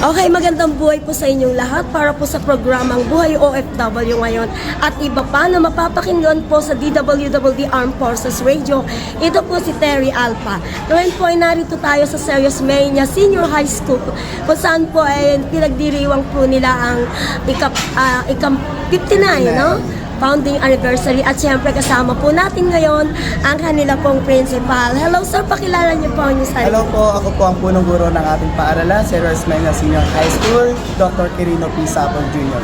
Okay, magandang buhay po sa inyong lahat para po sa programang Buhay OFW ngayon at iba pa na mapapakinggan po sa DWWD Armed Forces Radio. Ito po si Terry Alpa. Ngayon po ay narito tayo sa Serious Mania Senior High School kung saan po ay pinagdiriwang po nila ang ikam 59, no? Founding anniversary at siyempre kasama po natin ngayon ang kanila pong principal. Hello sir, pakilala niyo po ang sarili. Hello po, ako po ang punong guro ng ating paaralan, Serious Mania Senior High School, Dr. Quirino P. Sapol Jr.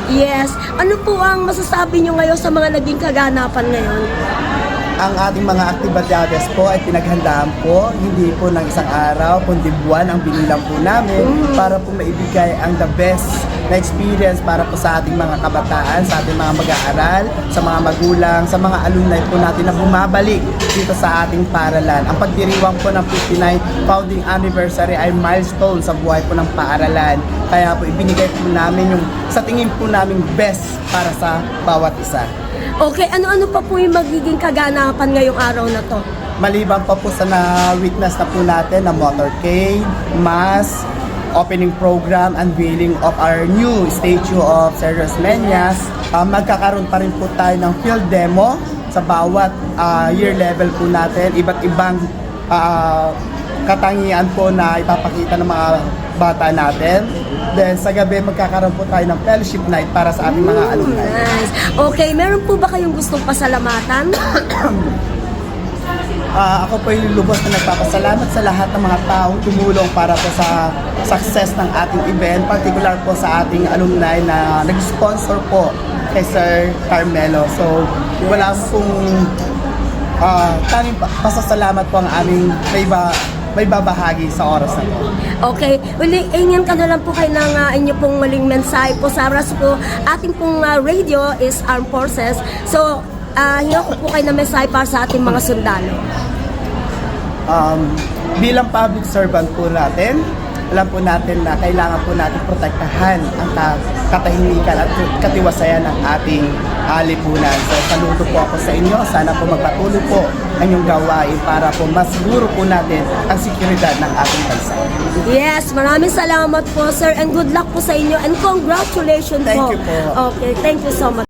Yes. Ano po ang masasabi niyo ngayon sa mga naging kaganapan ngayon? Ang ating mga aktibidades po ay pinaghandaan po, hindi po ng isang araw, kundi buwan ang binilang po namin para po maibigay ang the best na experience para po sa ating mga kabataan, sa ating mga mag-aaral, sa mga magulang, sa mga alumni po natin na bumabalik dito sa ating paaralan. Ang pagdiriwang po ng 59 founding anniversary ay milestone sa buhay po ng paaralan. Kaya po ibinigay po namin yung sa tingin po namin best para sa bawat isa. Okay, ano-ano pa po yung magiging kaganapan ngayong araw na to? Maliban pa po sa na-witness na po natin na motorcade, mass, opening program, unveiling of our new statue of Serious Manias, magkakaroon pa rin po tayo ng field demo sa bawat year level po natin, iba't ibang katangian po na ipapakita ng mga bata natin. Then sa gabi magkakaroon po tayo ng fellowship night para sa ating mga alumni. Nice. Okay, meron po ba kayong gustong pasalamatan? Ako po yung lubos na nagpapasalamat sa lahat ng mga taong tumulong para po sa success ng ating event, particular po sa ating alumni na nag-sponsor po kay Sir Carmelo. So, wala pong tanging pasasalamat po ang aming may babahagi sa oras na ito. Okay, ingin ka na lang po kayo ng inyo pong maling mensahe po sa oras po. Ating pong radio is Armed Forces. So, hinga ko po kayo ng mensahe para sa ating mga sundalo. Bilang public servant po natin, alam po natin na kailangan po natin protektahan ang katahimikan at katiwasayan ng ating lipunan. So, saludo po ako sa inyo. Sana po magpatuloy po ang inyong gawain para po masiguro po natin ang seguridad ng ating bansa. Yes, maraming salamat po sir and good luck po sa inyo and congratulations po. Thank you po. Okay, thank you so much.